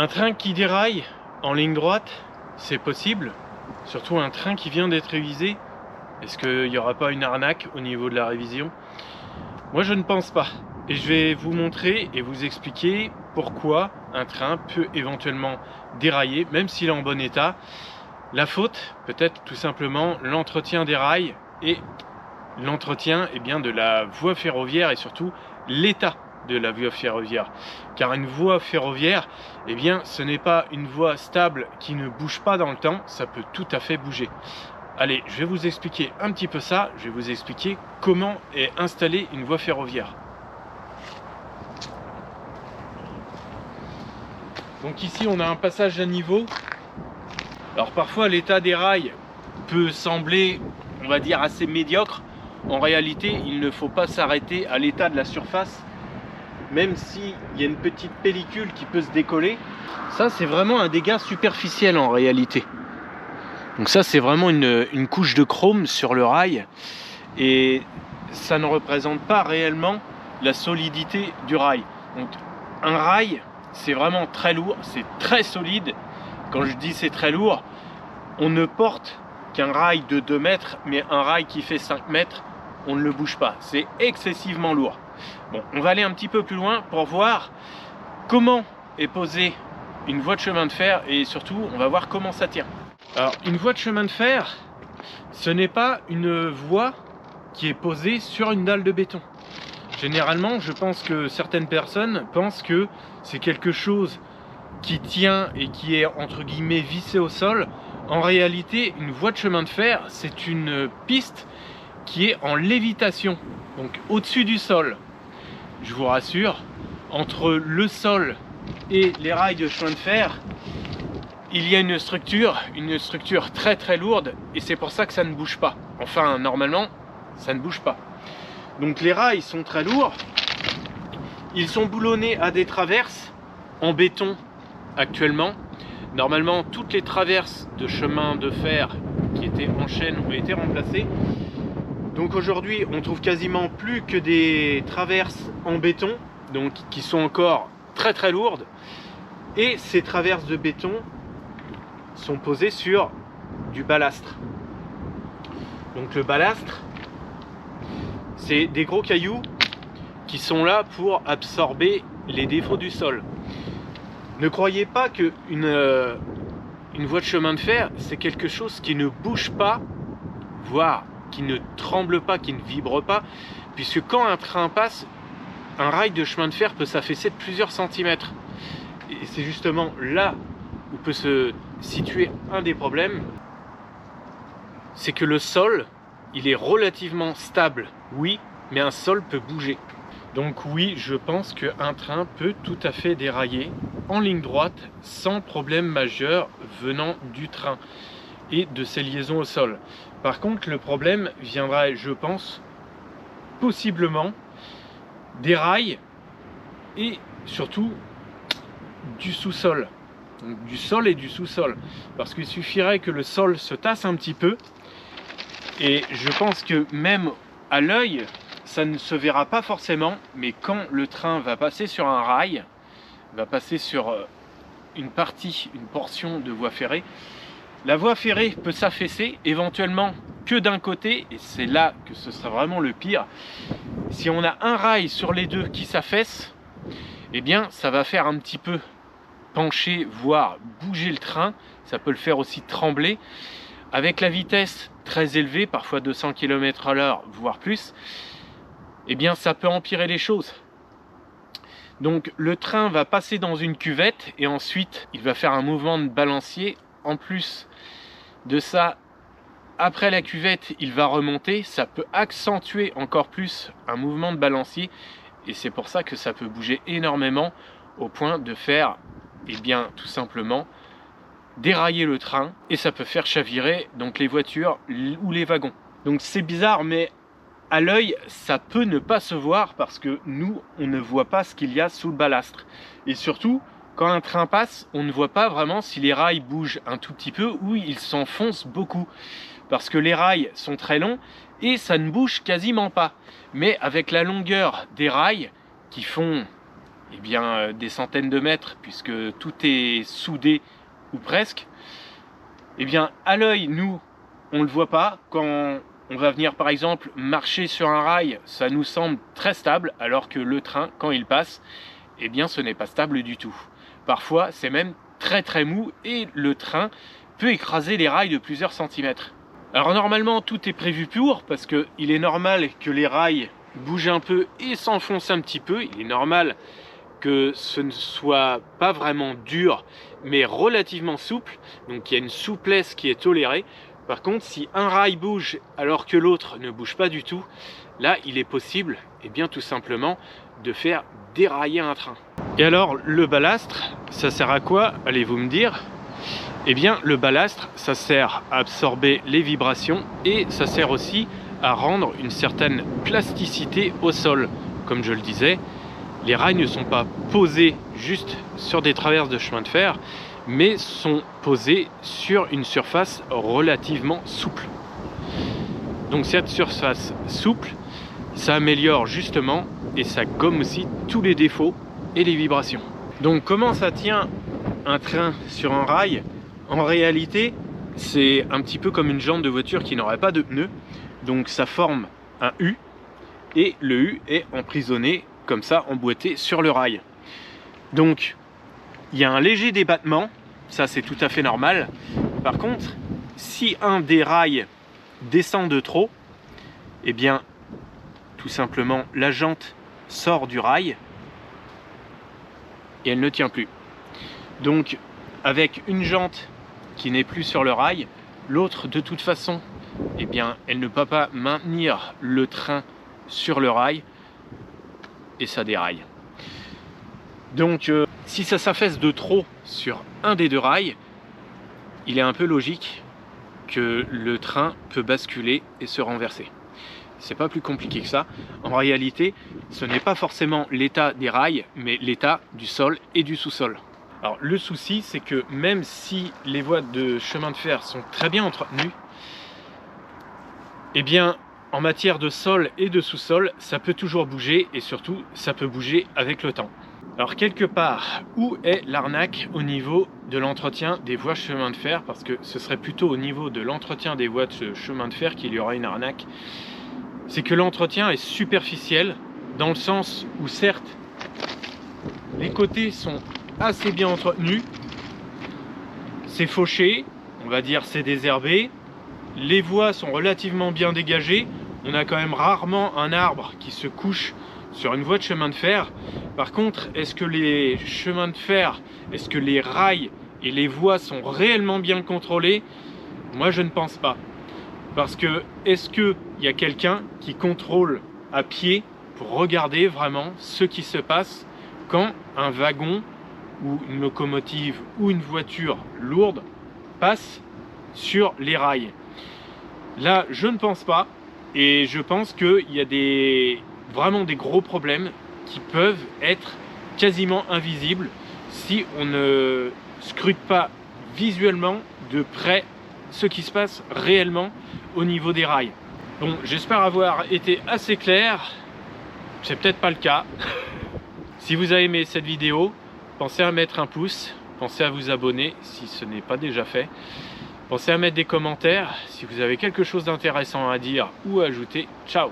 Un train qui déraille en ligne droite, c'est possible. Surtout un train qui vient d'être révisé. Est-ce qu'il n'y aura pas une arnaque au niveau de la révision? Moi je ne pense pas. Et je vais vous montrer et vous expliquer pourquoi un train peut éventuellement dérailler, même s'il est en bon état. La faute, peut-être tout simplement l'entretien des rails et l'entretien de la voie ferroviaire et surtout l'état de la voie ferroviaire. Car une voie ferroviaire, ce n'est pas une voie stable qui ne bouge pas dans le temps, ça peut tout à fait bouger. Allez, je vais vous expliquer un petit peu ça, je vais vous expliquer comment est installée une voie ferroviaire. Donc ici on a un passage à niveau. Alors parfois l'état des rails peut sembler, on va dire, assez médiocre. En réalité, il ne faut pas s'arrêter à l'état de la surface, même s'il y a une petite pellicule qui peut se décoller. Ça c'est vraiment un dégât superficiel en réalité. Donc ça c'est vraiment une couche de chrome sur le rail et ça ne représente pas réellement la solidité du rail. Donc un rail, c'est vraiment très lourd, c'est très solide. Quand je dis c'est très lourd, on ne porte qu'un rail de 2 mètres, mais un rail qui fait 5 mètres, on ne le bouge pas. C'est excessivement lourd. Bon, on va aller un petit peu plus loin pour voir comment est posée une voie de chemin de fer et surtout, on va voir comment ça tient. Alors, une voie de chemin de fer, ce n'est pas une voie qui est posée sur une dalle de béton. Généralement, je pense que certaines personnes pensent que c'est quelque chose qui tient et qui est entre guillemets vissé au sol. En réalité, une voie de chemin de fer, c'est une piste qui est en lévitation, donc au-dessus du sol. Je vous rassure, entre le sol et les rails de chemin de fer, il y a une structure très très lourde et c'est pour ça que ça ne bouge pas. Enfin, normalement, ça ne bouge pas. Donc les rails sont très lourds, ils sont boulonnés à des traverses en béton actuellement. Normalement, toutes les traverses de chemin de fer qui étaient en chaîne ont été remplacées. Donc aujourd'hui, on trouve quasiment plus que des traverses en béton, donc qui sont encore très très lourdes. Et ces traverses de béton sont posées sur du balastre. Donc le balastre, c'est des gros cailloux qui sont là pour absorber les défauts du sol. Ne croyez pas que une voie de chemin de fer, c'est quelque chose qui ne bouge pas, voire qui ne tremble pas, qui ne vibre pas, puisque quand un train passe, un rail de chemin de fer peut s'affaisser de plusieurs centimètres. Et c'est justement là où peut se situer un des problèmes, c'est que le sol, il est relativement stable, oui, mais un sol peut bouger. Donc oui, je pense qu'un train peut tout à fait dérailler en ligne droite sans problème majeur venant du train et de ses liaisons au sol. Par contre, le problème viendra, je pense, possiblement des rails et surtout du sous-sol. Donc du sol et du sous-sol. Parce qu'il suffirait que le sol se tasse un petit peu et je pense que même à l'œil, ça ne se verra pas forcément, mais quand le train va passer sur un rail, va passer sur une portion de voie ferrée, la voie ferrée peut s'affaisser éventuellement que d'un côté, et c'est là que ce sera vraiment le pire. Si on a un rail sur les deux qui s'affaisse, ça va faire un petit peu pencher, voire bouger le train. Ça peut le faire aussi trembler. Avec la vitesse très élevée, parfois 200 km/h, voire plus, ça peut empirer les choses. Donc le train va passer dans une cuvette et ensuite il va faire un mouvement de balancier. En plus de ça, après la cuvette, il va remonter. Ça peut accentuer encore plus un mouvement de balancier et c'est pour ça que ça peut bouger énormément au point de faire, tout simplement, dérailler le train et ça peut faire chavirer donc les voitures ou les wagons. Donc c'est bizarre, mais à l'œil, ça peut ne pas se voir parce que nous, on ne voit pas ce qu'il y a sous le balastre. Et surtout, quand un train passe, on ne voit pas vraiment si les rails bougent un tout petit peu ou ils s'enfoncent beaucoup. Parce que les rails sont très longs et ça ne bouge quasiment pas. Mais avec la longueur des rails qui font eh bien, des centaines de mètres, puisque tout est soudé ou presque, eh bien, à l'œil, nous, on ne le voit pas. Quand on va venir, par exemple, marcher sur un rail, ça nous semble très stable, alors que le train, quand il passe, eh bien, ce n'est pas stable du tout. Parfois, c'est même très très mou et le train peut écraser les rails de plusieurs centimètres. Alors normalement, tout est prévu pour, parce qu'il est normal que les rails bougent un peu et s'enfoncent un petit peu. Il est normal que ce ne soit pas vraiment dur, mais relativement souple. Donc il y a une souplesse qui est tolérée. Par contre, si un rail bouge alors que l'autre ne bouge pas du tout, là, il est possible, eh bien, tout simplement, de faire dérailler un train. Et alors, le balastre, ça sert à quoi? Allez-vous me dire? Eh bien, le balastre, ça sert à absorber les vibrations et ça sert aussi à rendre une certaine plasticité au sol. Comme je le disais, les rails ne sont pas posés juste sur des traverses de chemin de fer, mais sont posés sur une surface relativement souple. Donc cette surface souple, ça améliore justement et ça gomme aussi tous les défauts et les vibrations. Donc comment ça tient un train sur un rail? En réalité, c'est un petit peu comme une jambe de voiture qui n'aurait pas de pneus. Donc ça forme un U et le U est emprisonné comme ça, emboîté sur le rail. Donc il y a un léger débattement, ça c'est tout à fait normal. Par contre, si un des rails descend de trop, eh bien tout simplement la jante sort du rail et elle ne tient plus. Donc avec une jante qui n'est plus sur le rail, l'autre de toute façon, eh bien elle ne peut pas maintenir le train sur le rail et ça déraille. Donc si ça s'affaisse de trop sur un des deux rails, il est un peu logique que le train peut basculer et se renverser. C'est pas plus compliqué que ça. En réalité, ce n'est pas forcément l'état des rails, mais l'état du sol et du sous-sol. Alors le souci, c'est que même si les voies de chemin de fer sont très bien entretenues, eh bien en matière de sol et de sous-sol, ça peut toujours bouger et surtout ça peut bouger avec le temps. Alors quelque part, où est l'arnaque au niveau de l'entretien des voies chemin de fer? Parce que ce serait plutôt au niveau de l'entretien des voies de chemin de fer qu'il y aura une arnaque. C'est que l'entretien est superficiel, dans le sens où certes, les côtés sont assez bien entretenus, c'est fauché, on va dire c'est désherbé, les voies sont relativement bien dégagées, on a quand même rarement un arbre qui se couche sur une voie de chemin de fer. Par contre, est-ce que les chemins de fer, est-ce que les rails et les voies sont réellement bien contrôlés? Moi je ne pense pas. Parce que est-ce qu'il y a quelqu'un qui contrôle à pied pour regarder vraiment ce qui se passe quand un wagon ou une locomotive ou une voiture lourde passe sur les rails? Là, je ne pense pas, et je pense qu'il y a vraiment des gros problèmes qui peuvent être quasiment invisibles si on ne scrute pas visuellement de près ce qui se passe réellement au niveau des rails. Bon, j'espère avoir été assez clair, c'est peut-être pas le cas. Si vous avez aimé cette vidéo, pensez à mettre un pouce, pensez à vous abonner si ce n'est pas déjà fait. Pensez à mettre des commentaires si vous avez quelque chose d'intéressant à dire ou à ajouter. Ciao!